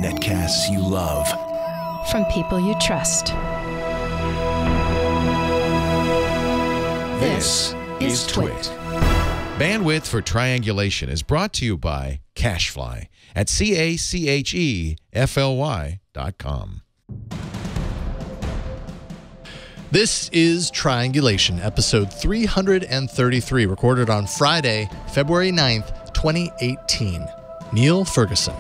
Netcasts you love. From people you trust. This is Twit. Bandwidth for Triangulation is brought to you by Cashfly at CACHEFLY.com. This is Triangulation, episode 333, recorded on Friday, February 9th, 2018. Niall Ferguson.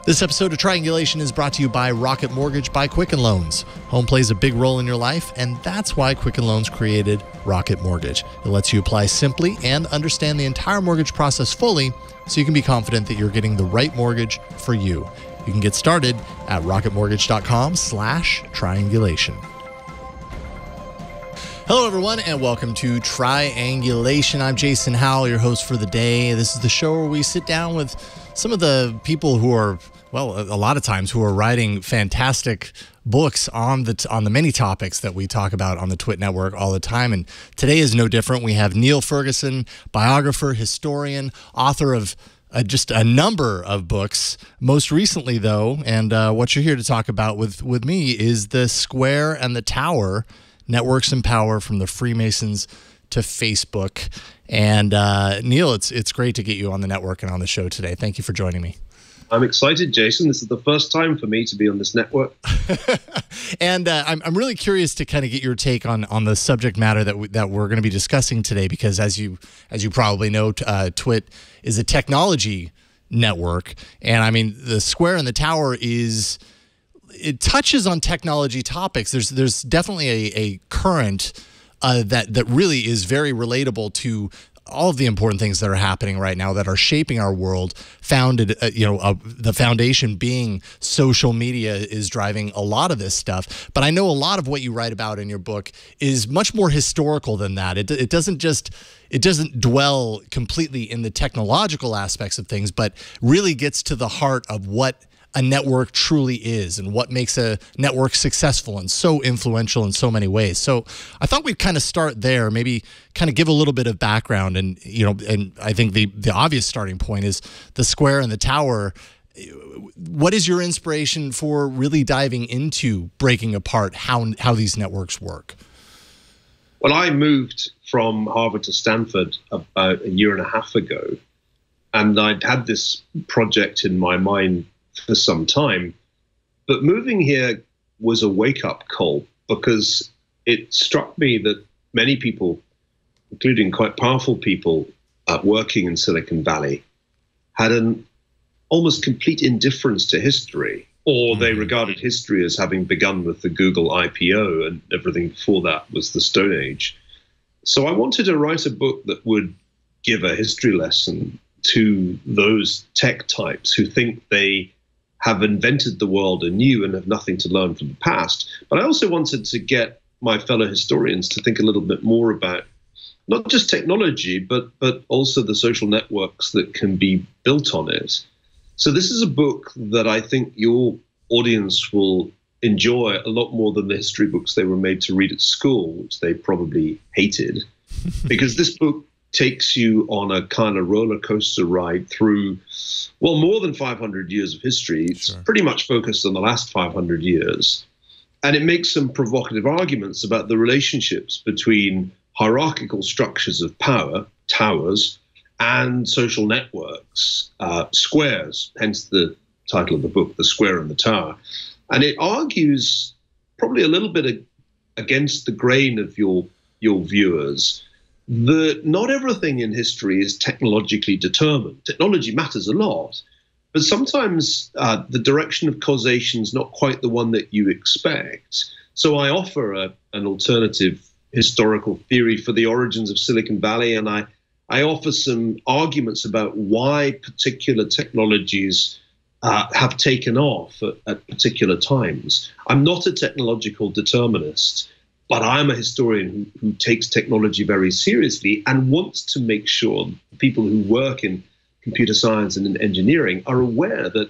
This episode of Triangulation is brought to you by Rocket Mortgage by Quicken Loans. Home plays a big role in your life, and that's why Quicken Loans created Rocket Mortgage. It lets you apply simply and understand the entire mortgage process fully, so you can be confident that you're getting the right mortgage for you. You can get started at rocketmortgage.com/triangulation. Hello, everyone, and welcome to Triangulation. I'm Jason Howell, your host for the day. This is the show where we sit down with some of the people who are, well, a lot of times who are writing fantastic books on the many topics that we talk about on the Twit Network all the time. And today is no different. We have Niall Ferguson, biographer, historian, author of just a number of books. Most recently, though, and what you're here to talk about with me is The Square and the Tower, Networks and Power from the Freemasons to Facebook. And Niall, it's great to get you on the network and on the show today. Thank you for joining me. I'm excited, Jason. This is the first time for me to be on this network. And I'm really curious to kind of get your take on the subject matter that we're going to be discussing today, because as you probably know, Twit is a technology network. And I mean, the Square and the Tower it touches on technology topics. There's definitely a current that really is very relatable to all of the important things that are happening right now that are shaping our world. The foundation being social media is driving a lot of this stuff. But I know a lot of what you write about in your book is much more historical than that. It doesn't dwell completely in the technological aspects of things, but really gets to the heart of what a network truly is and what makes a network successful and so influential in so many ways. So I thought we'd kind of start there, maybe kind of give a little bit of background. And, and I think the obvious starting point is The Square and the Tower. What is your inspiration for really diving into breaking apart how these networks work? Well, I moved from Harvard to Stanford about a year and a half ago, and I'd had this project in my mind for some time, but moving here was a wake-up call, because it struck me that many people, including quite powerful people working in Silicon Valley, had an almost complete indifference to history, or they regarded history as having begun with the Google IPO, and everything before that was the Stone Age. So I wanted to write a book that would give a history lesson to those tech types who think they have invented the world anew and have nothing to learn from the past. But I also wanted to get my fellow historians to think a little bit more about not just technology, but also the social networks that can be built on it. So this is a book that I think your audience will enjoy a lot more than the history books they were made to read at school, which they probably hated, because this book takes you on a kind of roller coaster ride through, well, more than 500 years of history. It's pretty much focused on the last 500 years. And it makes some provocative arguments about the relationships between hierarchical structures of power, towers, and social networks, squares, hence the title of the book, The Square and the Tower. And it argues probably a little bit against the grain of your viewers that not everything in history is technologically determined. Technology matters a lot, but sometimes the direction of causation is not quite the one that you expect. So I offer an alternative historical theory for the origins of Silicon Valley, and I offer some arguments about why particular technologies have taken off at particular times. I'm not a technological determinist, but I'm a historian who takes technology very seriously and wants to make sure people who work in computer science and in engineering are aware that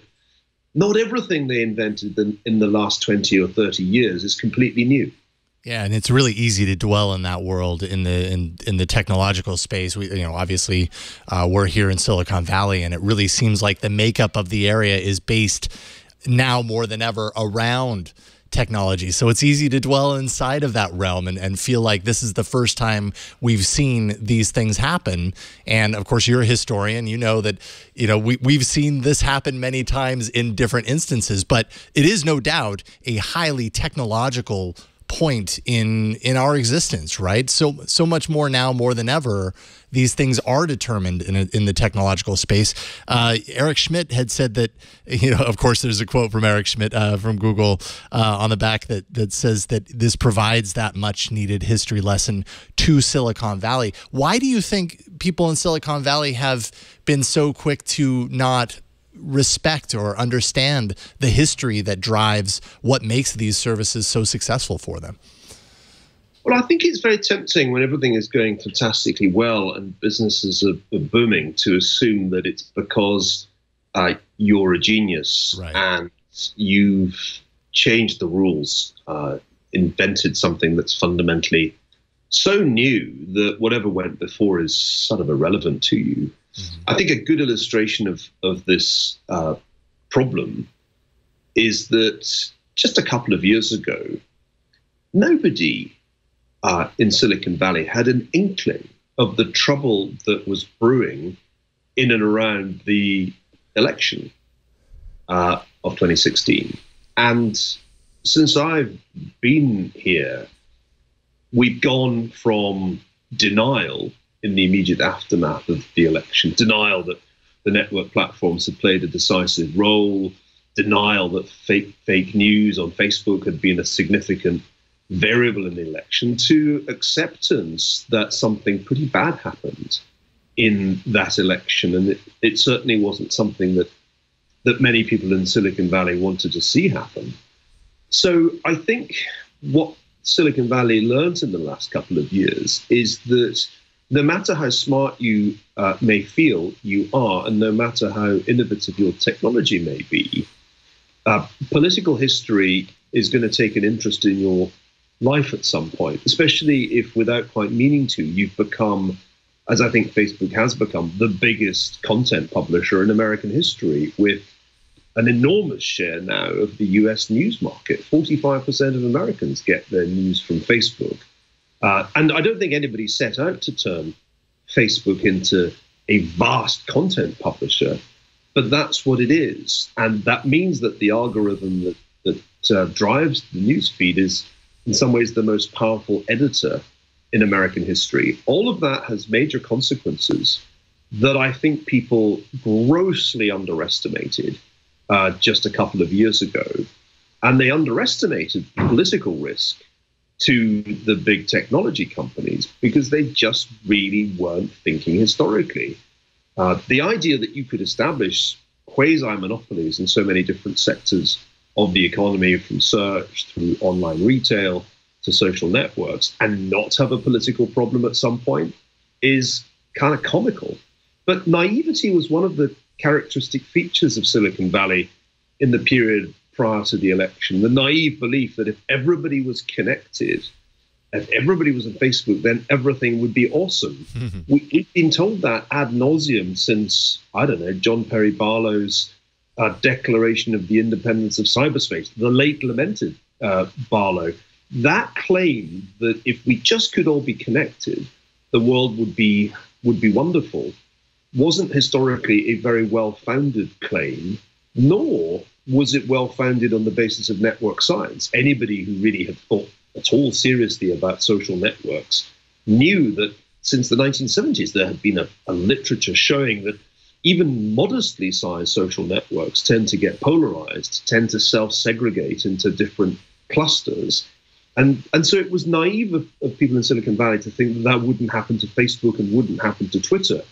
not everything they invented in the last 20 or 30 years is completely new. Yeah, and it's really easy to dwell in that world in the technological space. We, obviously, we're here in Silicon Valley, and it really seems like the makeup of the area is based now more than ever around technology. So it's easy to dwell inside of that realm and feel like this is the first time we've seen these things happen. And of course, you're a historian. You know that, we've seen this happen many times in different instances, but it is no doubt a highly technological point in our existence, right? So much more now, more than ever, these things are determined in the technological space. Eric Schmidt had said that, of course, there's a quote from Eric Schmidt from Google on the back that says that this provides that much needed history lesson to Silicon Valley. Why do you think people in Silicon Valley have been so quick to not respect or understand the history that drives what makes these services so successful for them? Well, I think it's very tempting when everything is going fantastically well and businesses are booming to assume that it's because you're a genius, right, and you've changed the rules, invented something that's fundamentally so new that whatever went before is sort of irrelevant to you. Mm-hmm. I think a good illustration of this problem is that just a couple of years ago, nobody in Silicon Valley had an inkling of the trouble that was brewing in and around the election of 2016. And since I've been here, we've gone from denial in the immediate aftermath of the election, denial that the network platforms had played a decisive role, denial that fake news on Facebook had been a significant variable in the election, to acceptance that something pretty bad happened in that election. And it certainly wasn't something that many people in Silicon Valley wanted to see happen. So I think what Silicon Valley learned in the last couple of years is that no matter how smart you may feel you are, and no matter how innovative your technology may be, political history is going to take an interest in your life at some point, especially if, without quite meaning to, you've become, as I think Facebook has become, the biggest content publisher in American history, with an enormous share now of the US news market. 45% of Americans get their news from Facebook. And I don't think anybody set out to turn Facebook into a vast content publisher, but that's what it is. And that means that the algorithm that drives the news feed is, in some ways, the most powerful editor in American history. All of that has major consequences that I think people grossly underestimated just a couple of years ago. And they underestimated the political risk to the big technology companies because they just really weren't thinking historically. The idea that you could establish quasi-monopolies in so many different sectors of the economy, from search through online retail to social networks, and not have a political problem at some point is kind of comical. But naivety was one of the characteristic features of Silicon Valley in the period prior to the election. The naive belief that if everybody was connected, if everybody was on Facebook, then everything would be awesome. We've been told that ad nauseum since, I don't know, John Perry Barlow's Declaration of the Independence of Cyberspace, the late lamented Barlow. That claim that if we just could all be connected, the world would be wonderful, wasn't historically a very well-founded claim, nor was it well-founded on the basis of network science. Anybody who really had thought at all seriously about social networks knew that since the 1970s there had been a literature showing that even modestly sized social networks tend to get polarized, tend to self-segregate into different clusters. And so it was naive of people in Silicon Valley to think that wouldn't happen to Facebook and wouldn't happen to Twitter.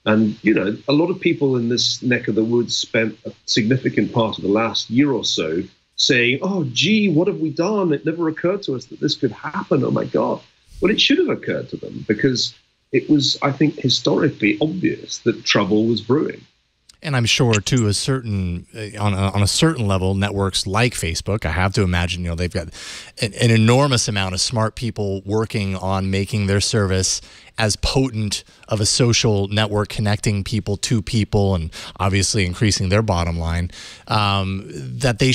And, a lot of people in this neck of the woods spent a significant part of the last year or so saying, oh, gee, what have we done? It never occurred to us that this could happen. Oh, my God. Well, it should have occurred to them because it was, I think, historically obvious that trouble was brewing. And I'm sure to a certain, on a certain level, networks like Facebook, I have to imagine, they've got an enormous amount of smart people working on making their service as potent of a social network, connecting people to people and obviously increasing their bottom line, that they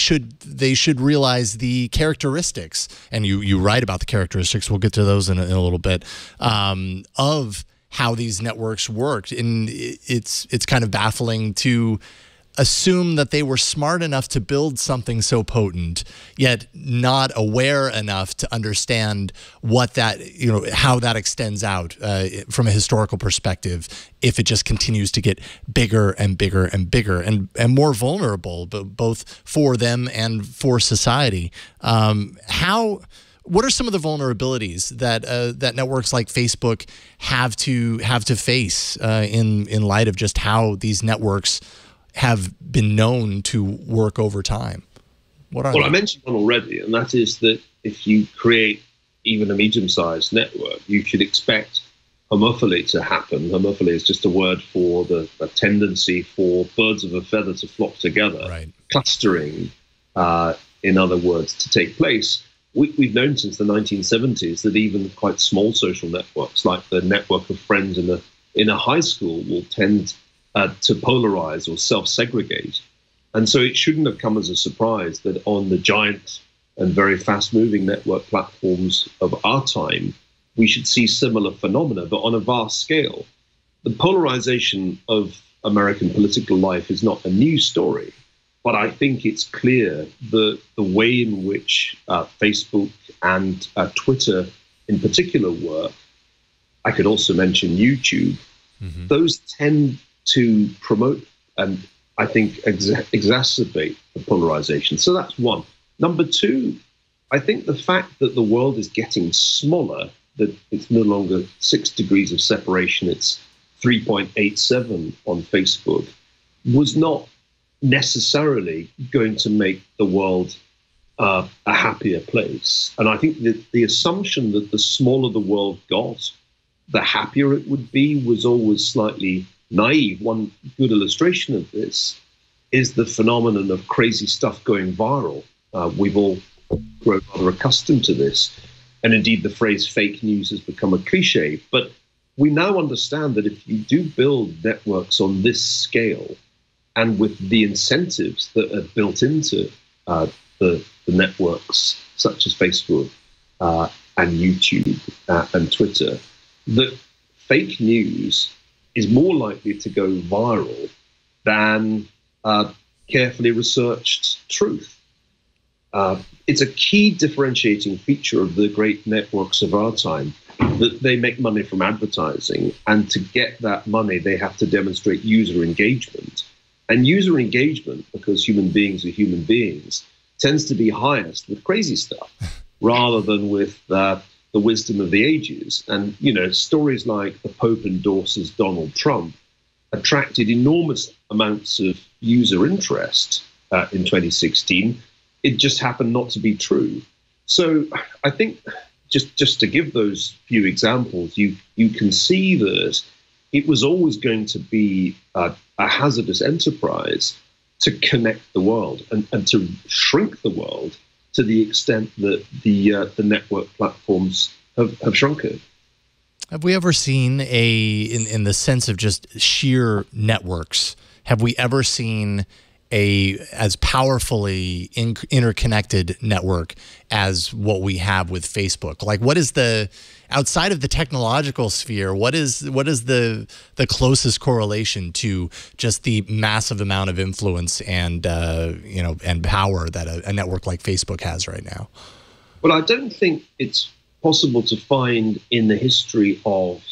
should realize the characteristics, and you write about the characteristics, we'll get to those in a little bit, of how these networks worked. And it's kind of baffling to assume that they were smart enough to build something so potent, yet not aware enough to understand what that, how that extends out from a historical perspective, if it just continues to get bigger and bigger and bigger and more vulnerable, both for them and for society. What are some of the vulnerabilities that networks like Facebook have to face in light of just how these networks have been known to work over time? I mentioned one already, and that is that if you create even a medium-sized network, you should expect homophily to happen. Homophily is just a word for the tendency for birds of a feather to flock together, right. Clustering, in other words, to take place. We've known since the 1970s that even quite small social networks, like the network of friends in a high school, will tend to polarize or self-segregate. And so it shouldn't have come as a surprise that on the giant and very fast-moving network platforms of our time, we should see similar phenomena, but on a vast scale. The polarization of American political life is not a new story, but I think it's clear that the way in which Facebook and Twitter in particular work, I could also mention YouTube, those tend to promote and I think exacerbate the polarization. So that's one. Number two, I think the fact that the world is getting smaller, that it's no longer 6 degrees of separation, it's 3.87 on Facebook, was not necessarily going to make the world a happier place. And I think that the assumption that the smaller the world got, the happier it would be was always slightly naive. One good illustration of this is the phenomenon of crazy stuff going viral. We've all grown rather accustomed to this. And indeed, the phrase fake news has become a cliche. But we now understand that if you do build networks on this scale and with the incentives that are built into the networks, such as Facebook and YouTube and Twitter, that fake news is more likely to go viral than carefully researched truth. It's a key differentiating feature of the great networks of our time that they make money from advertising, and to get that money, they have to demonstrate user engagement. And user engagement, because human beings are human beings, tends to be highest with crazy stuff rather than with the wisdom of the ages. And, stories like the Pope endorses Donald Trump attracted enormous amounts of user interest in 2016. It just happened not to be true. So I think just to give those few examples, you can see that it was always going to be a hazardous enterprise to connect the world and to shrink the world to the extent that the network platforms have shrunk it. Have we ever seen in the sense of just sheer networks, have we ever seen as powerfully interconnected network as what we have with Facebook? Like, what is outside of the technological sphere, what is the closest correlation to just the massive amount of influence and and power that a network like Facebook has right now? Well, I don't think it's possible to find in the history of,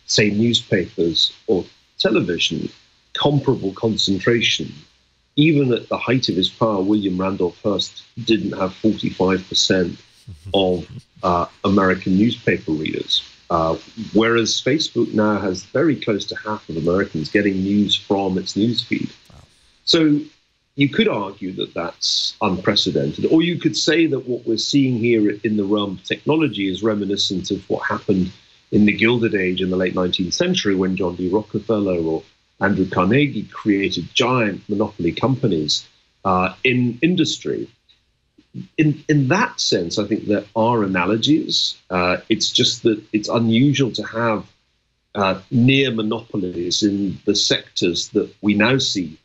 say, newspapers or television, comparable concentration. Even at the height of his power, William Randolph Hearst didn't have 45% of American newspaper readers, whereas Facebook now has very close to half of Americans getting news from its newsfeed. Wow. So you could argue that that's unprecedented, or you could say that what we're seeing here in the realm of technology is reminiscent of what happened in the Gilded Age in the late 19th century when John D. Rockefeller or Andrew Carnegie created giant monopoly companies in industry. In that sense, I think there are analogies. It's just that it's unusual to have near monopolies in the sectors that we now see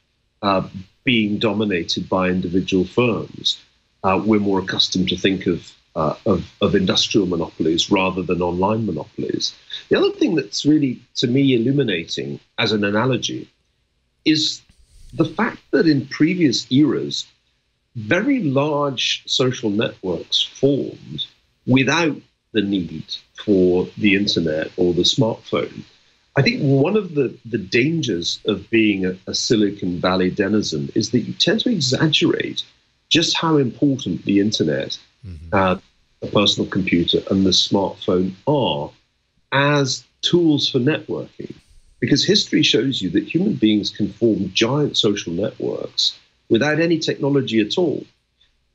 being dominated by individual firms. We're more accustomed to think of industrial monopolies rather than online monopolies. The other thing that's really, to me, illuminating as an analogy is the fact that in previous eras, very large social networks formed without the need for the internet or the smartphone. I think one of the dangers of being a Silicon Valley denizen is that you tend to exaggerate just how important the internet, a personal computer, and the smartphone are as tools for networking. Because history shows you that human beings can form giant social networks without any technology at all.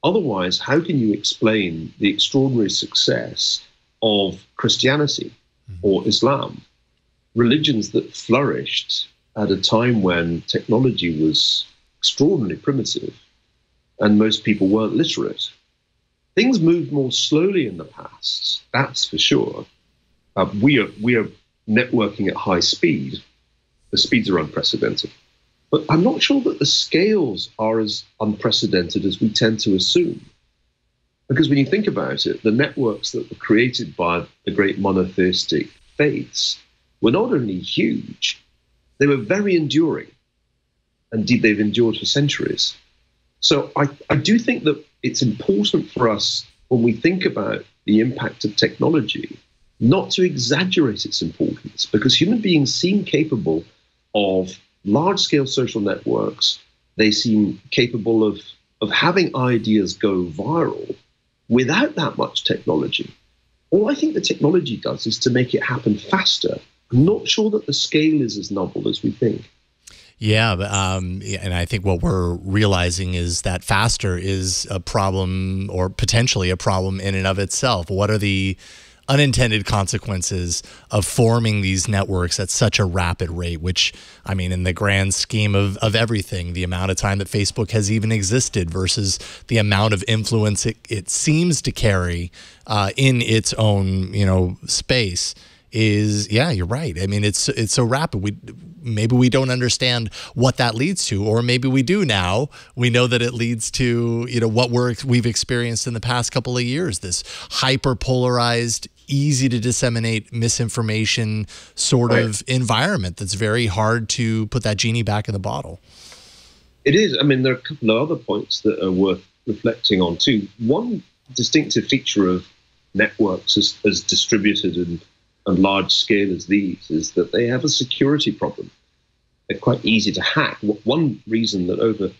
Otherwise, how can you explain the extraordinary success of Christianity or Islam, religions that flourished at a time when technology was extraordinarily primitive and most people weren't literate? Things moved more slowly in the past, that's for sure. We are networking at high speed. The speeds are unprecedented. But I'm not sure that the scales are as unprecedented as we tend to assume. Because when you think about it, the networks that were created by the great monotheistic faiths were not only huge, they were very enduring. Indeed, they've endured for centuries. So I do think that it's important for us, when we think about the impact of technology, not to exaggerate its importance, because human beings seem capable of large-scale social networks. They seem capable of having ideas go viral without that much technology. All I think the technology does is to make it happen faster. I'm not sure that the scale is as novel as we think. Yeah, and I think what we're realizing is that faster is a problem, or potentially a problem in and of itself. What are the unintended consequences of forming these networks at such a rapid rate, which, I mean, in the grand scheme of everything, the amount of time that Facebook has even existed versus the amount of influence it seems to carry in its own, space is, yeah, you're right. I mean, it's so rapid. Maybe we don't understand what that leads to, or maybe we do now. We know that it leads to, what we've experienced in the past couple of years, this hyper-polarized, easy to disseminate misinformation sort of environment that's very hard to put that genie back in the bottle. It is. I mean, there are a couple of other points that are worth reflecting on too. One distinctive feature of networks as distributed and large scale as these is that they have a security problem. They're quite easy to hack. One reason that over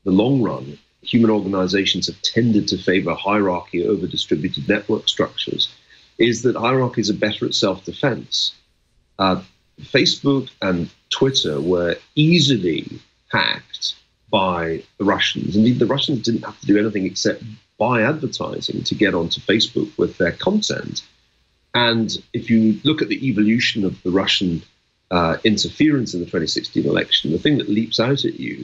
the long run, human organizations have tended to favor hierarchy over distributed network structures is that hierarchies are better at self-defense. Facebook and Twitter were easily hacked by the Russians. Indeed, the Russians didn't have to do anything except buy advertising to get onto Facebook with their content. And if you look at the evolution of the Russian interference in the 2016 election, the thing that leaps out at you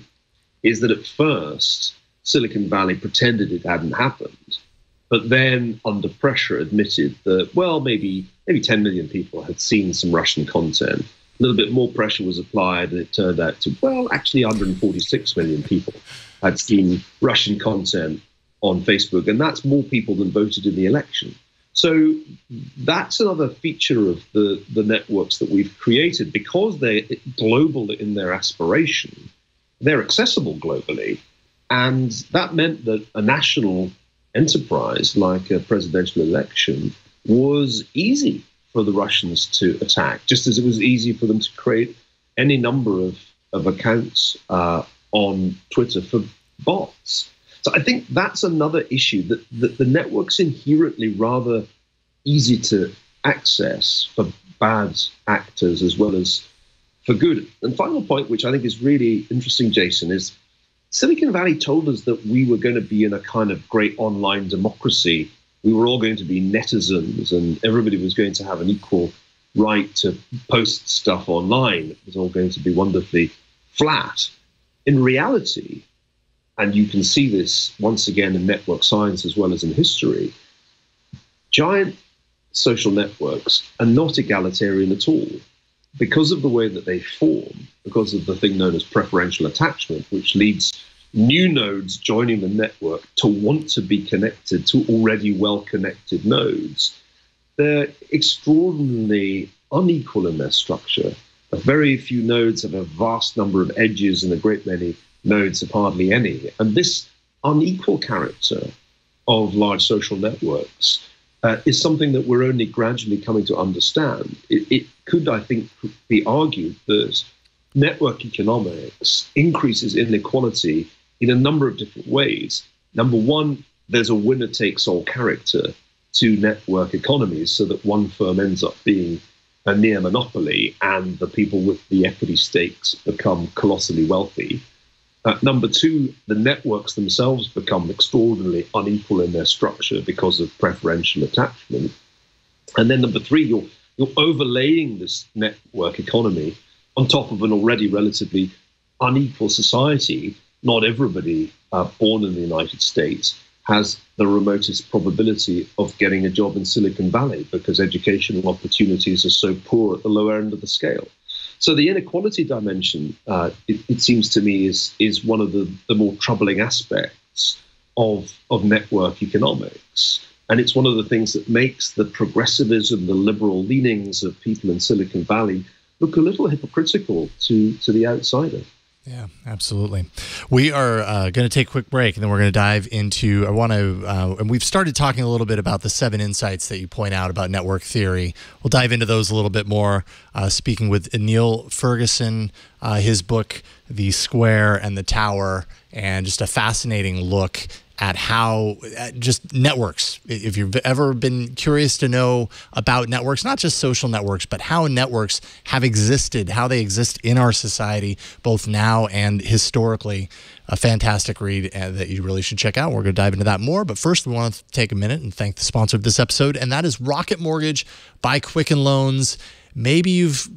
is that at first, Silicon Valley pretended it hadn't happened, but then under pressure admitted that, well, maybe 10 million people had seen some Russian content. A little bit more pressure was applied, and it turned out to, well, actually 146 million people had seen Russian content on Facebook, and that's more people than voted in the election. So that's another feature of the networks that we've created. Because they're global in their aspiration, they're accessible globally. And that meant that a national enterprise like a presidential election was easy for the Russians to attack, just as it was easy for them to create any number of accounts on Twitter for bots. So I think that's another issue, that the network's inherently rather easy to access for bad actors as well as for good. And final point, which I think is really interesting, Jason, is Silicon Valley told us that we were going to be in a kind of great online democracy. We were all going to be netizens and everybody was going to have an equal right to post stuff online, it was all going to be wonderfully flat. In reality, and you can see this once again in network science as well as in history, giant social networks are not egalitarian at all. Because of the way that they form, because of the thing known as preferential attachment, which leads new nodes joining the network to want to be connected to already well-connected nodes, they're extraordinarily unequal in their structure. A very few nodes have a vast number of edges, and a great many nodes have hardly any. And this unequal character of large social networks is something that we're only gradually coming to understand. It could, I think, be argued that network economics increases inequality in a number of different ways. Number one, there's a winner-takes-all character to network economies, so that one firm ends up being a near monopoly and the people with the equity stakes become colossally wealthy. Number two, the networks themselves become extraordinarily unequal in their structure because of preferential attachment. And then number three, you're overlaying this network economy on top of an already relatively unequal society. Not everybody born in the United States has the remotest probability of getting a job in Silicon Valley because educational opportunities are so poor at the lower end of the scale. So the inequality dimension, it seems to me, is one of the more troubling aspects of network economics. And it's one of the things that makes the progressivism, the liberal leanings of people in Silicon Valley look a little hypocritical to the outsider. Yeah, absolutely. We are going to take a quick break, and then we're going to dive into, and we've started talking a little bit about the 7 insights that you point out about network theory. We'll dive into those a little bit more, speaking with Niall Ferguson, his book, The Square and the Tower, and just a fascinating look at how just networks, if you've ever been curious to know about networks, not just social networks, but how networks have existed, how they exist in our society, both now and historically, a fantastic read that you really should check out. We're going to dive into that more. But first, we want to take a minute and thank the sponsor of this episode, and that is Rocket Mortgage by Quicken Loans. Maybe you've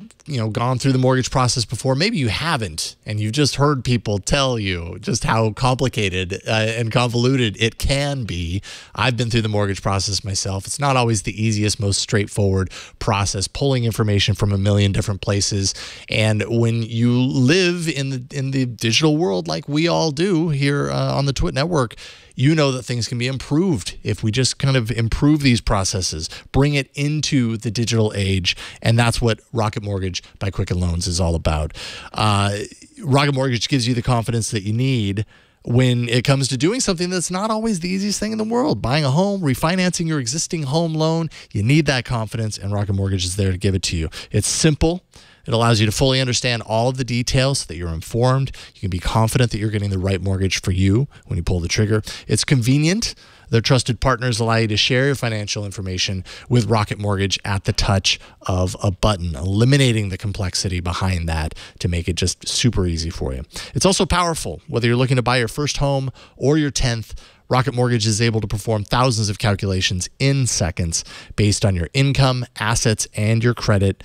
gone through the mortgage process before. Maybe you haven't, and you've just heard people tell you just how complicated and convoluted it can be. I've been through the mortgage process myself. It's not always the easiest, most straightforward process, pulling information from a million different places. And when you live in the digital world like we all do here on the Twit Network, you know that things can be improved if we just kind of improve these processes, bring it into the digital age, and that's what Rocket Mortgage by Quicken Loans is all about. Rocket Mortgage gives you the confidence that you need when it comes to doing something that's not always the easiest thing in the world. Buying a home, refinancing your existing home loan, you need that confidence, and Rocket Mortgage is there to give it to you. It's simple. It allows you to fully understand all of the details so that you're informed. You can be confident that you're getting the right mortgage for you when you pull the trigger. It's convenient. Their trusted partners allow you to share your financial information with Rocket Mortgage at the touch of a button, eliminating the complexity behind that to make it just super easy for you. It's also powerful. Whether you're looking to buy your first home or your 10th, Rocket Mortgage is able to perform thousands of calculations in seconds based on your income, assets, and your credit.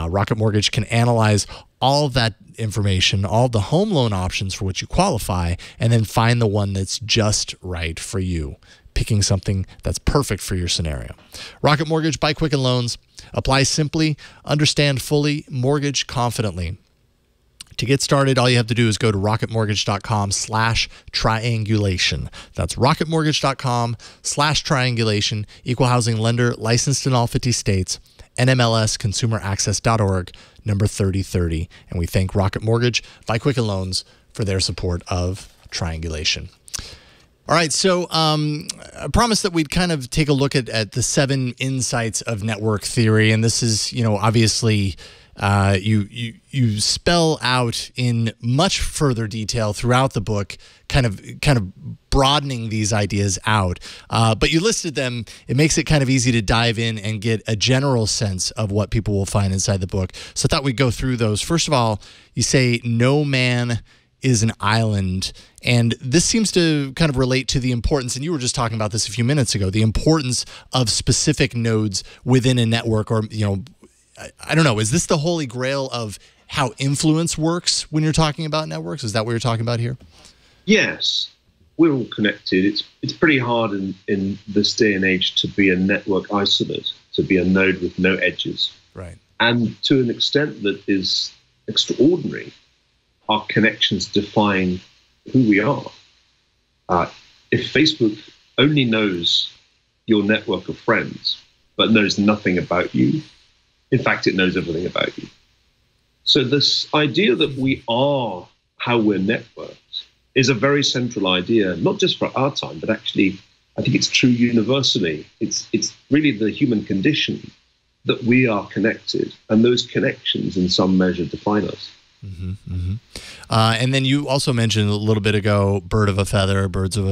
Rocket Mortgage can analyze all of that information, all the home loan options for which you qualify, and then find the one that's just right for you, picking something that's perfect for your scenario. Rocket Mortgage by Quicken Loans. Apply simply, understand fully, mortgage confidently. To get started, all you have to do is go to rocketmortgage.com/triangulation. That's rocketmortgage.com/triangulation. Equal housing lender, licensed in all 50 states. NMLSconsumeraccess.org, number 3030. And we thank Rocket Mortgage by Quicken Loans for their support of Triangulation. All right, so I promised that we'd kind of take a look at the 7 insights of network theory. And this is, obviously you spell out in much further detail throughout the book, kind of broadening these ideas out. But you listed them. It makes it kind of easy to dive in and get a general sense of what people will find inside the book. So I thought we'd go through those. First of all, you say no man is an island. And this seems to kind of relate to the importance, and you were just talking about this a few minutes ago, the importance of specific nodes within a network, or, I don't know, is this the holy grail of how influence works when you're talking about networks? Is that what you're talking about here? Yes, we're all connected. It's pretty hard in this day and age to be a network isolate, to be a node with no edges. Right. And to an extent that is extraordinary, our connections define who we are. If Facebook only knows your network of friends, but knows nothing about you, in fact, it knows everything about you. So this idea that we are how we're networked is a very central idea, not just for our time, but actually, I think it's true universally. It's really the human condition that we are connected, and those connections in some measure define us. And then you also mentioned a little bit ago, birds of a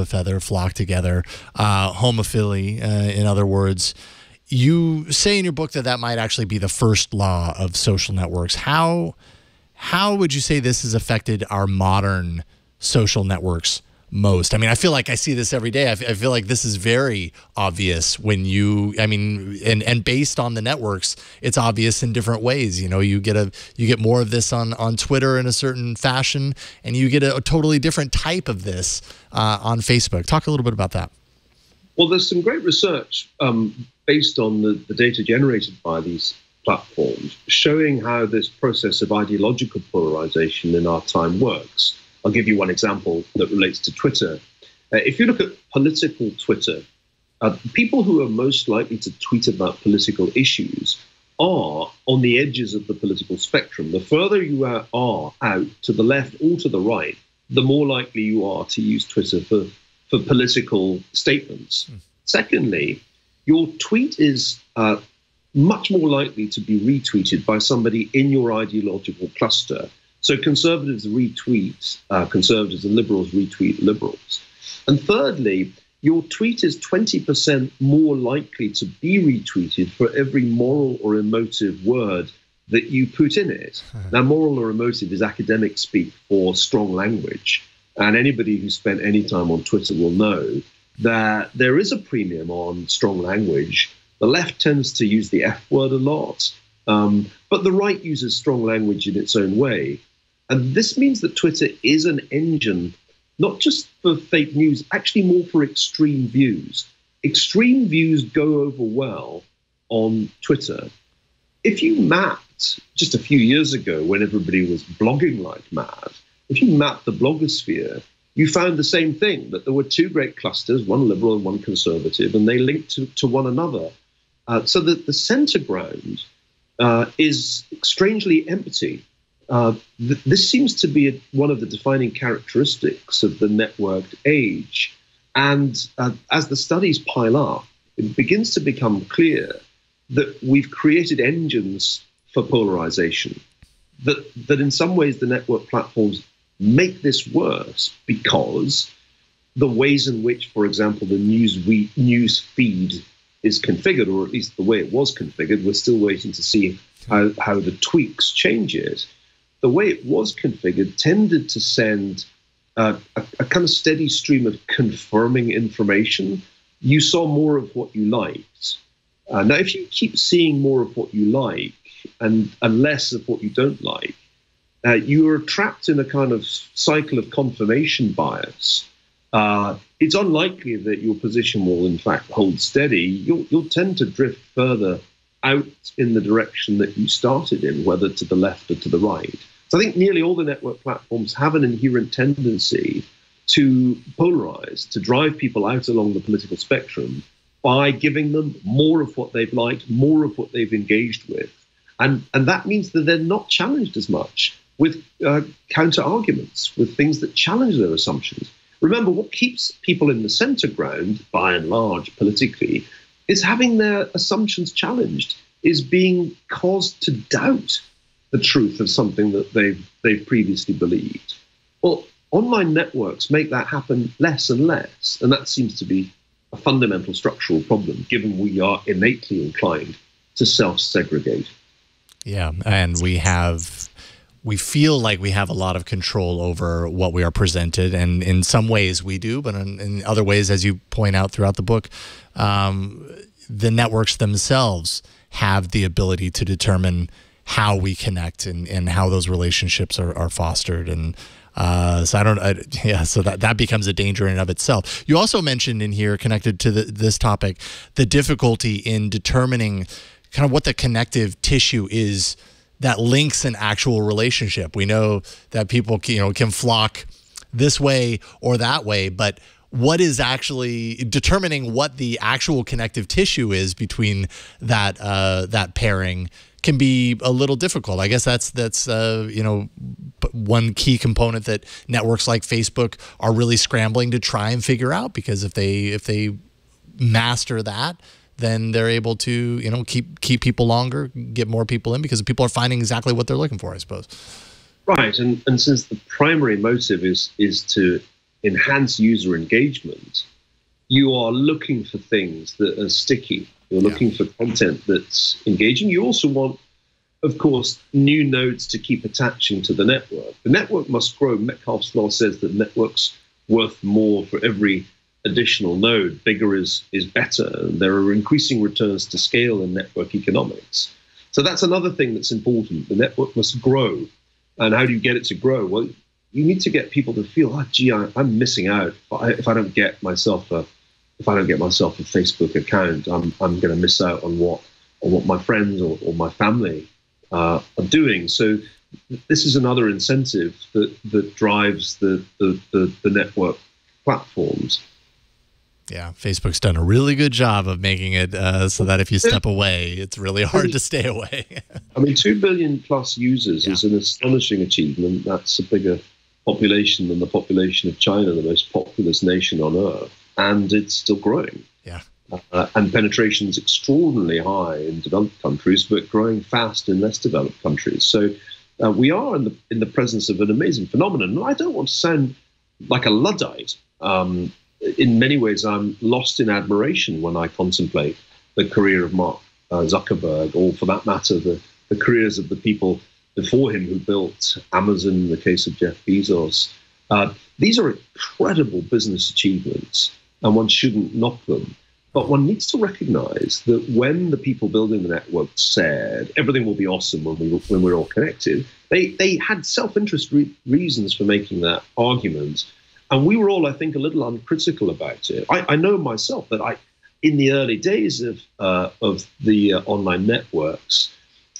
feather flock together, homophily, in other words. You say in your book that might actually be the first law of social networks. How would you say this has affected our modern social networks most? I mean, I feel like I see this every day. I feel like this is very obvious when and based on the networks, it's obvious in different ways. You know, you get more of this on Twitter in a certain fashion, and you get a totally different type of this on Facebook. Talk a little bit about that. Well, there's some great research based on the data generated by these platforms showing how this process of ideological polarization in our time works. I'll give you one example that relates to Twitter. If you look at political Twitter, people who are most likely to tweet about political issues are on the edges of the political spectrum. The further you are out to the left or to the right, the more likely you are to use Twitter for political statements. Secondly, your tweet is much more likely to be retweeted by somebody in your ideological cluster. So conservatives retweet conservatives and liberals retweet liberals. And thirdly, your tweet is 20% more likely to be retweeted for every moral or emotive word that you put in it. Now, moral or emotive is academic speak for strong language. And anybody who spent any time on Twitter will know that there is a premium on strong language. The left tends to use the F word a lot, but the right uses strong language in its own way. And this means that Twitter is an engine, not just for fake news, actually more for extreme views. Extreme views go over well on Twitter. If you mapped, just a few years ago when everybody was blogging like mad, if you mapped the blogosphere, you found the same thing, that there were two great clusters, one liberal and one conservative, and they linked to one another. So that the center ground is strangely empty. This seems to be one of the defining characteristics of the networked age. And as the studies pile up, it begins to become clear that we've created engines for polarization, that in some ways the network platforms make this worse because the ways in which, for example, the news feed is configured, or at least the way it was configured, we're still waiting to see how the tweaks change it. The way it was configured tended to send a kind of steady stream of confirming information. You saw more of what you liked. Now, if you keep seeing more of what you like and less of what you don't like, you are trapped in a kind of cycle of confirmation bias. It's unlikely that your position will, in fact, hold steady. You'll tend to drift further out in the direction that you started in, whether to the left or to the right. So I think nearly all the network platforms have an inherent tendency to polarize, to drive people out along the political spectrum by giving them more of what they've liked, more of what they've engaged with. And that means that they're not challenged as much with counter-arguments, with things that challenge their assumptions. Remember, what keeps people in the center ground, by and large, politically, is having their assumptions challenged, is being caused to doubt the truth of something that they've previously believed. Well, online networks make that happen less and less, and that seems to be a fundamental structural problem, given we are innately inclined to self-segregate. Yeah, and we feel like we have a lot of control over what we are presented, and in some ways we do, but in other ways, as you point out throughout the book, the networks themselves have the ability to determine how we connect and how those relationships are fostered. And so that becomes a danger in and of itself. You also mentioned in here, connected to this topic, the difficulty in determining kind of what the connective tissue is that links an actual relationship. We know that people can flock this way or that way, but what is actually determining what the actual connective tissue is between that pairing can be a little difficult. I guess that's one key component that networks like Facebook are really scrambling to try and figure out, because if they master that, then they're able to keep people longer, get more people in, because people are finding exactly what they're looking for, I suppose. Right, and since the primary motive is to enhance user engagement, you are looking for things that are sticky. You're looking for content that's engaging. You also want, of course, new nodes to keep attaching to the network. The network must grow. Metcalfe's law says that network's worth more for every additional node. Bigger is better. And there are increasing returns to scale in network economics. So that's another thing that's important. The network must grow. And how do you get it to grow? Well, you need to get people to feel, I'm missing out. If I don't get myself a Facebook account, I'm going to miss out on what my friends or my family are doing. So this is another incentive that drives the network platforms. Yeah, Facebook's done a really good job of making it so that if you step away, it's really hard to stay away. I mean, 2 billion plus users is an astonishing achievement. That's a bigger population than the population of China, the most populous nation on earth, and it's still growing. Yeah, and penetration is extraordinarily high in developed countries, but growing fast in less developed countries. So we are in the presence of an amazing phenomenon. And I don't want to sound like a Luddite. In many ways, I'm lost in admiration when I contemplate the career of Mark Zuckerberg, or for that matter, the careers of the people before him who built Amazon, in the case of Jeff Bezos. These are incredible business achievements, and one shouldn't knock them. But one needs to recognize that when the people building the network said everything will be awesome when we're all connected, they had self-interest reasons for making that argument. And we were all, I think, a little uncritical about it. I know myself that in the early days of the online networks,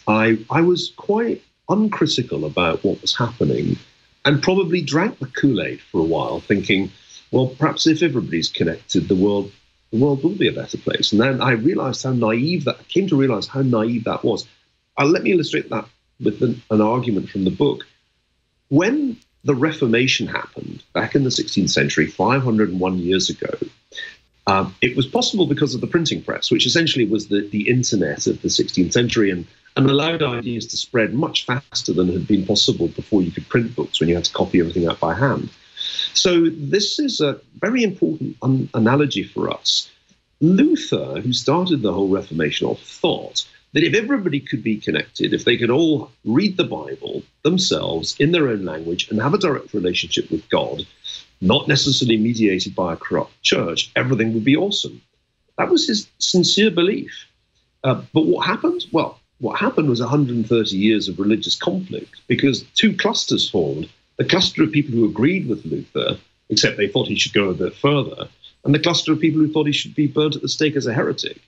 I was quite uncritical about what was happening, and probably drank the Kool-Aid for a while, thinking, well, perhaps if everybody's connected, the world will be a better place. And then I came to realize how naive that was. Let me illustrate that with an argument from the book. When the Reformation happened back in the 16th century, 501 years ago, it was possible because of the printing press, which essentially was the internet of the 16th century, and allowed ideas to spread much faster than had been possible before you could print books, when you had to copy everything out by hand. So this is a very important analogy for us. Luther, who started the whole Reformation off, thought that if everybody could be connected, if they could all read the Bible themselves in their own language and have a direct relationship with God, not necessarily mediated by a corrupt church, everything would be awesome. That was his sincere belief. But what happened? Well, what happened was 130 years of religious conflict, because two clusters formed. The cluster of people who agreed with Luther, except they thought he should go a bit further, and the cluster of people who thought he should be burnt at the stake as a heretic.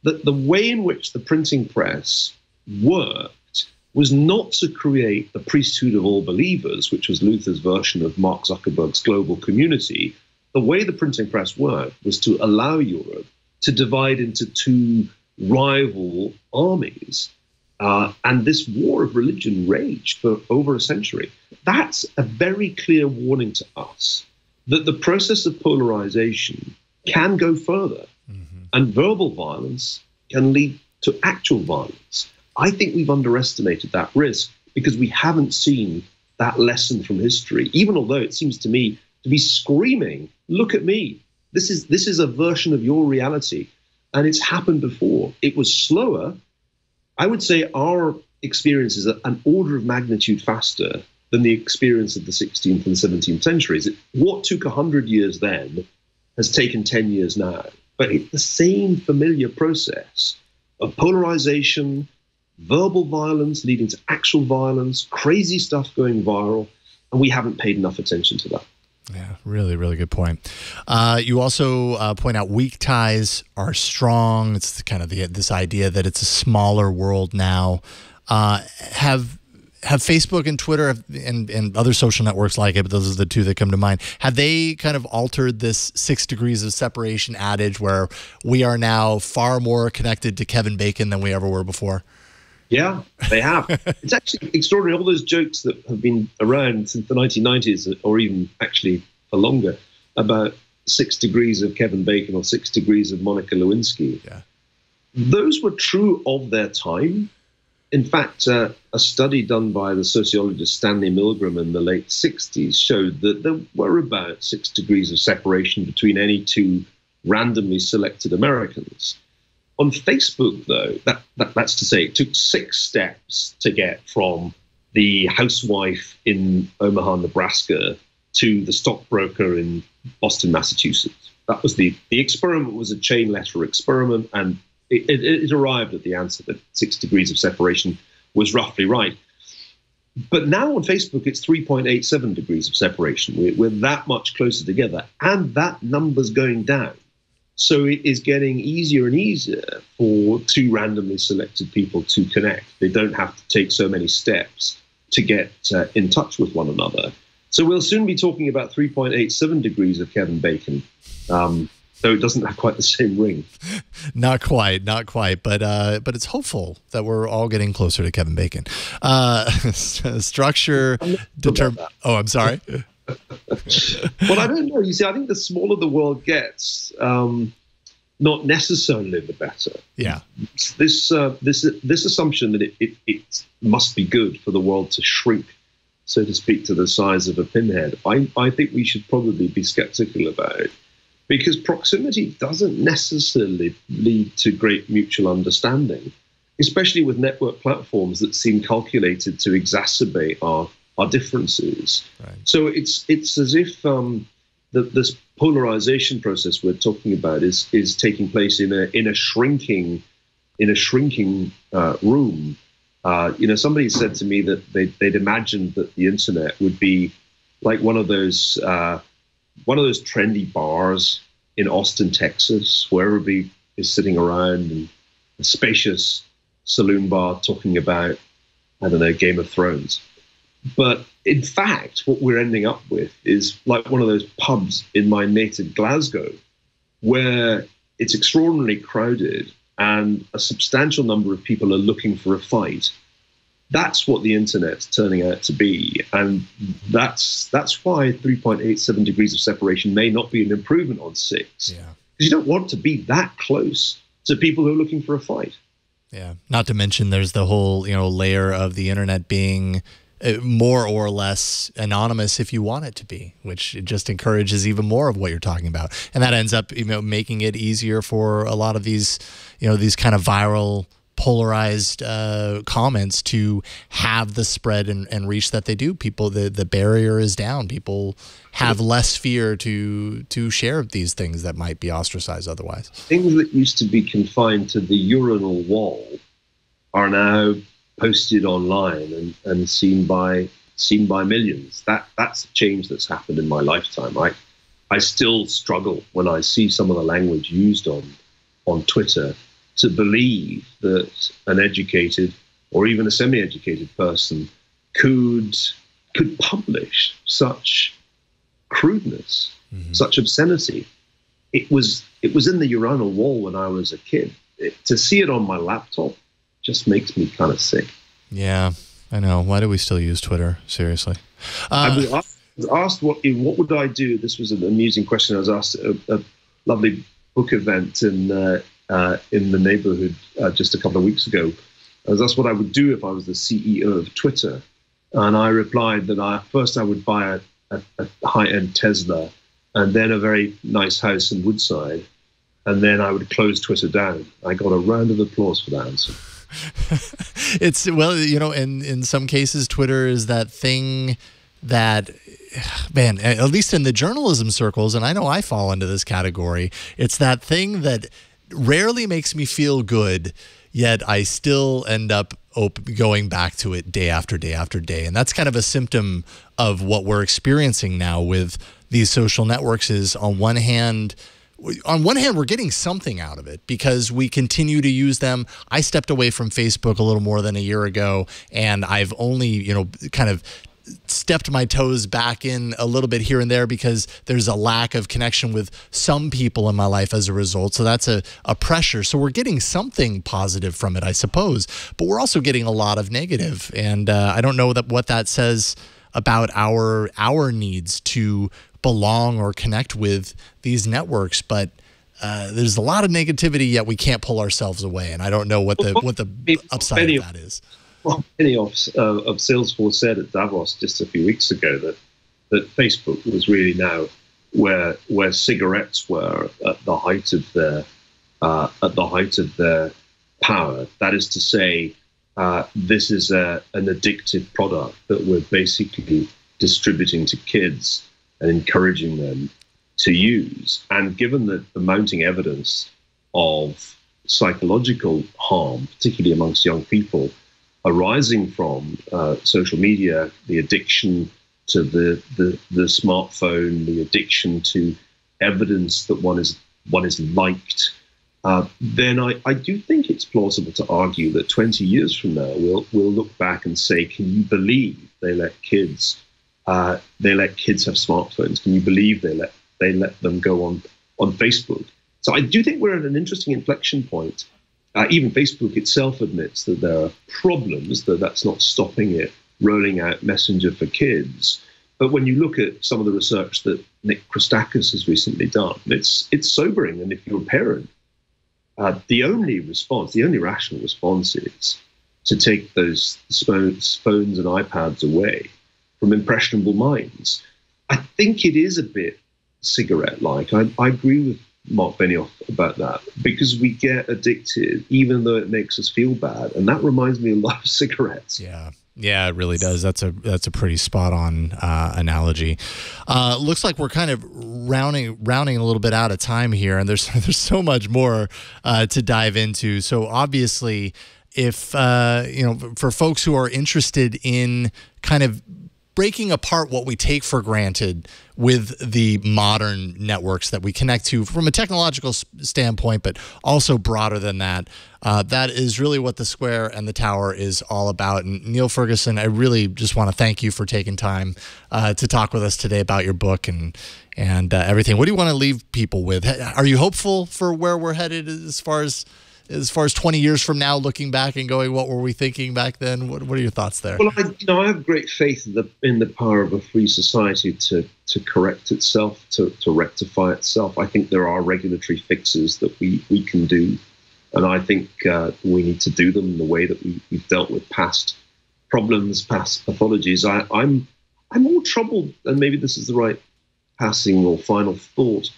The way in which the printing press worked was not to create the priesthood of all believers, which was Luther's version of Mark Zuckerberg's global community. The way the printing press worked was to allow Europe to divide into two rival armies. And this war of religion raged for over a century. That's a very clear warning to us that the process of polarization can go further, and verbal violence can lead to actual violence. I think we've underestimated that risk because we haven't seen that lesson from history, even although it seems to me to be screaming, look at me. This is a version of your reality, and it's happened before. It was slower. I would say our experience is an order of magnitude faster than the experience of the 16th and 17th centuries. What took 100 years then has taken 10 years now. But it's the same familiar process. of polarization, verbal violence leading to actual violence, crazy stuff going viral, and we haven't paid enough attention to that. Yeah, really, really good point. You also point out weak ties are strong. It's kind of this idea that it's a smaller world now. Have Facebook and Twitter and other social networks like it, but those are the two that come to mind, have they kind of altered this 6 degrees of separation adage where we are now far more connected to Kevin Bacon than we ever were before? Yeah, they have. It's actually extraordinary. All those jokes that have been around since the 1990s, or even actually for longer, about 6 degrees of Kevin Bacon or 6 degrees of Monica Lewinsky. Yeah. Those were true of their time. In fact, a study done by the sociologist Stanley Milgram in the late 60s showed that there were about 6 degrees of separation between any two randomly selected Americans. On Facebook, though, that's to say, it took 6 steps to get from the housewife in Omaha, Nebraska, to the stockbroker in Boston, Massachusetts. That was the experiment was a chain letter experiment, and it arrived at the answer that 6 degrees of separation was roughly right. But now on Facebook, it's 3.87 degrees of separation. We're that much closer together, and that number's going down. So it is getting easier and easier for two randomly selected people to connect. They don't have to take so many steps to get in touch with one another. So we'll soon be talking about 3.87 degrees of Kevin Bacon, though it doesn't have quite the same ring. Not quite, but it's hopeful that we're all getting closer to Kevin Bacon. Structure, Oh, I'm sorry. Well, I don't know. You see, I think the smaller the world gets, not necessarily the better. Yeah. This assumption that it must be good for the world to shrink, so to speak, to the size of a pinhead, I think we should probably be skeptical about it, because proximity doesn't necessarily lead to great mutual understanding, especially with network platforms that seem calculated to exacerbate our differences. Right. So it's as if this polarization process we're talking about is taking place in a shrinking room. Somebody said to me that they'd imagined that the internet would be like one of those trendy bars in Austin, Texas, where everybody is sitting around in a spacious saloon bar talking about, I don't know, Game of Thrones. But in fact, what we're ending up with is like one of those pubs in my native Glasgow, where it's extraordinarily crowded and a substantial number of people are looking for a fight. That's what the internet's turning out to be. And that's why 3.87 degrees of separation may not be an improvement on 6. Yeah. Because you don't want to be that close to people who are looking for a fight. Yeah. Not to mention there's the whole, layer of the internet being more or less anonymous if you want it to be, which it just encourages even more of what you're talking about. And that ends up, making it easier for a lot of these, these kind of viral, polarized comments to have the spread and reach that they do. People, the barrier is down. People have less fear to share these things that might be ostracized otherwise. Things that used to be confined to the urinal wall are now posted online and seen by millions. That's a change that's happened in my lifetime. I still struggle when I see some of the language used on Twitter to believe that an educated or even a semi-educated person could publish such crudeness, such obscenity. It was in the urinal wall when I was a kid. To see it on my laptop just makes me kind of sick. Yeah, I know. Why do we still use Twitter? Seriously. I was asked what would I do. This was an amusing question. I was asked at a lovely book event in the neighborhood just a couple of weeks ago. I was asked what I would do if I was the CEO of Twitter. And I replied that first I would buy a high-end Tesla and then a very nice house in Woodside. And then I would close Twitter down. I got a round of applause for that answer. It's, well, in some cases, Twitter is that thing that, man, at least in the journalism circles, and I know I fall into this category, it's that thing that rarely makes me feel good, yet I still end up going back to it day after day after day. And that's kind of a symptom of what we're experiencing now with these social networks. Is on one hand, we're getting something out of it because we continue to use them. I stepped away from Facebook a little more than a year ago, and I've only, kind of stepped my toes back in a little bit here and there because there's a lack of connection with some people in my life as a result. So that's a pressure. So we're getting something positive from it, I suppose, but we're also getting a lot of negative. And I don't know what that says about our needs to belong or connect with these networks, but there's a lot of negativity, yet we can't pull ourselves away. And I don't know what the upside of that is. Well, many of Salesforce said at Davos just a few weeks ago that Facebook was really now where cigarettes were at the height of their power. That is to say, this is an addictive product that we're basically distributing to kids and encouraging them to use. And given the mounting evidence of psychological harm, particularly amongst young people, arising from social media, the addiction to the smartphone, the addiction to evidence that one is liked, then I do think it's plausible to argue that 20 years from now we'll look back and say, can you believe they let kids have smartphones? Can you believe they let them go on Facebook? So I do think we're at an interesting inflection point. Even Facebook itself admits that there are problems, that's not stopping it rolling out Messenger for kids. But when you look at some of the research that Nick Christakis has recently done, it's sobering. And if you're a parent, the only rational response is to take those phones and iPads away from impressionable minds. I think it is a bit cigarette-like. I agree with Mark Benioff about that, because we get addicted even though it makes us feel bad, and that reminds me a lot of cigarettes. Yeah, it really does. That's a pretty spot on analogy. Looks like we're kind of rounding a little bit out of time here, and there's so much more to dive into. So obviously, if for folks who are interested in kind of breaking apart what we take for granted with the modern networks that we connect to from a technological standpoint, but also broader than that, that is really what the Square and the Tower is all about. And Niall Ferguson, I really just want to thank you for taking time to talk with us today about your book and everything. What do you want to leave people with? Are you hopeful for where we're headed as far as 20 years from now, looking back and going, what were we thinking back then? What are your thoughts there? Well, I have great faith in the power of a free society to correct itself, to rectify itself. I think there are regulatory fixes that we can do, and I think we need to do them in the way that we've dealt with past problems, past pathologies. I'm more troubled, and maybe this is the right passing or final thought.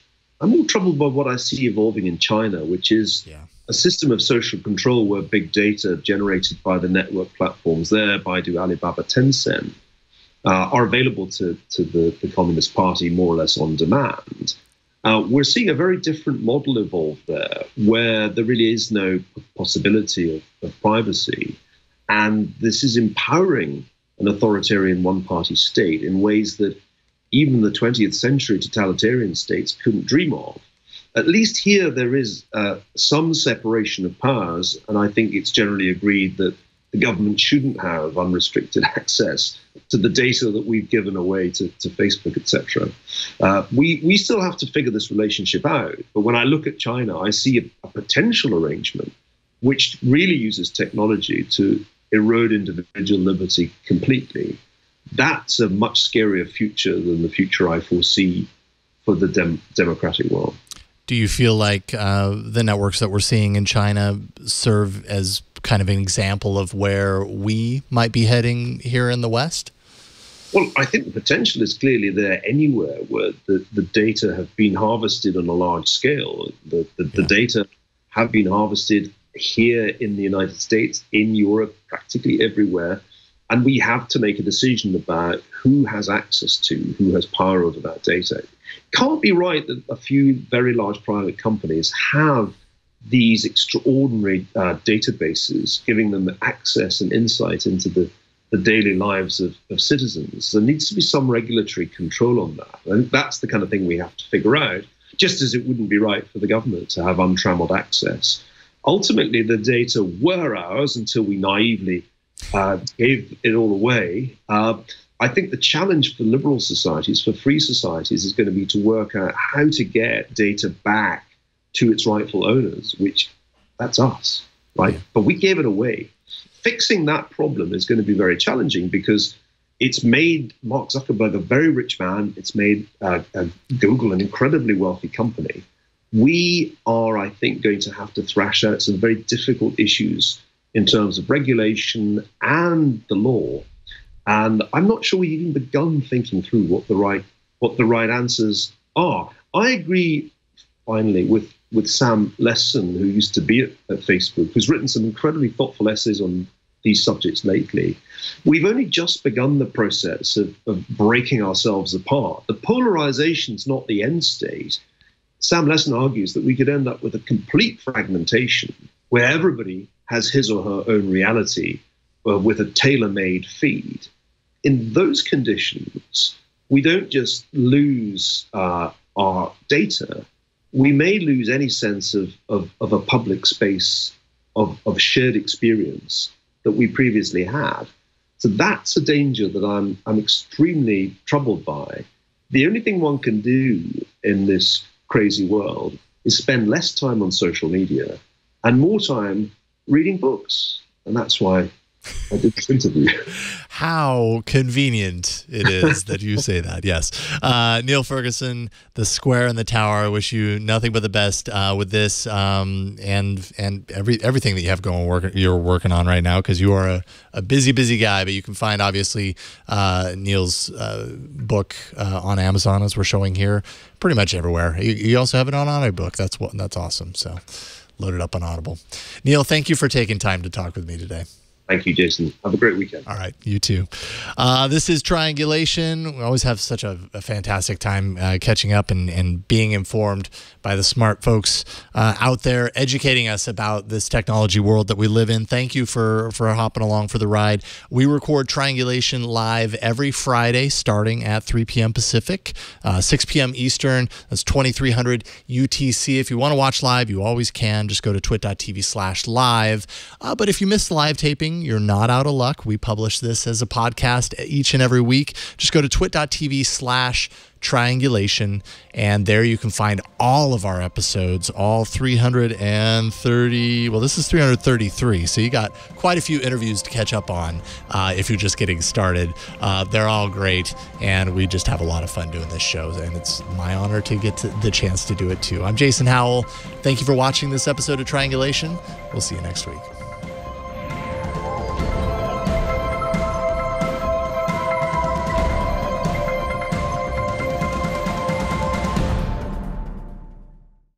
I'm more troubled by what I see evolving in China, which is a system of social control where big data generated by the network platforms there, Baidu, Alibaba, Tencent, are available to the Communist Party more or less on demand. We're seeing a very different model evolve there, where there really is no possibility of privacy. And this is empowering an authoritarian one-party state in ways that even the 20th century totalitarian states couldn't dream of. At least here there is some separation of powers, and I think it's generally agreed that the government shouldn't have unrestricted access to the data that we've given away to Facebook, etc. We still have to figure this relationship out, but when I look at China, I see a potential arrangement which really uses technology to erode individual liberty completely. That's a much scarier future than the future I foresee for the democratic world. Do you feel like the networks that we're seeing in China serve as kind of an example of where we might be heading here in the West? Well, I think the potential is clearly there anywhere where the data have been harvested on a large scale. The data have been harvested here in the United States, in Europe, practically everywhere. And we have to make a decision about who has access to, who has power over that data. It can't be right that a few very large private companies have these extraordinary databases, giving them access and insight into the daily lives of citizens. There needs to be some regulatory control on that. And that's the kind of thing we have to figure out, just as it wouldn't be right for the government to have untrammeled access. Ultimately, the data were ours until we naively gave it all away. I think the challenge for liberal societies, for free societies, is going to be to work out how to get data back to its rightful owners, which that's us, right? But we gave it away. Fixing that problem is going to be very challenging because it's made Mark Zuckerberg a very rich man. It's made Google an incredibly wealthy company. We are, I think, going to have to thrash out some very difficult issues in terms of regulation and the law. And I'm not sure we've even begun thinking through what the right answers are. I agree, finally, with Sam Lesson, who used to be at Facebook, who's written some incredibly thoughtful essays on these subjects lately. We've only just begun the process of breaking ourselves apart. The polarization's not the end state. Sam Lesson argues that we could end up with a complete fragmentation where everybody has his or her own reality with a tailor-made feed. In those conditions, we don't just lose our data, we may lose any sense of a public space of shared experience that we previously had. So that's a danger that I'm extremely troubled by. The only thing one can do in this crazy world is spend less time on social media and more time reading books. And that's why I did this interview. How convenient it is that you say that. Yes. Niall Ferguson, the Square and the Tower. I wish you nothing but the best with this and everything that you have you're working on right now, because you are a busy guy. But you can find, obviously, Niall's book on Amazon, as we're showing here, pretty much everywhere. You also have it on audiobook. That's awesome. So load it up on Audible. Niall, thank you for taking time to talk with me today. Thank you, Jason. Have a great weekend. All right. You too. This is Triangulation. We always have such a fantastic time catching up and being informed by the smart folks out there educating us about this technology world that we live in. Thank you for hopping along for the ride. We record Triangulation live every Friday starting at 3 p.m. Pacific, 6 p.m. Eastern. That's 2300 UTC. If you want to watch live, you always can. Just go to twit.tv/live. But if you miss the live taping, you're not out of luck. We publish this as a podcast each and every week. Just go to twit.tv/triangulation, and there you can find all of our episodes, all 330. Well, this is 333, so you got quite a few interviews to catch up on if you're just getting started. They're all great, and we just have a lot of fun doing this show, and it's my honor to get the chance to do it too. I'm Jason Howell. Thank you for watching this episode of Triangulation. We'll see you next week.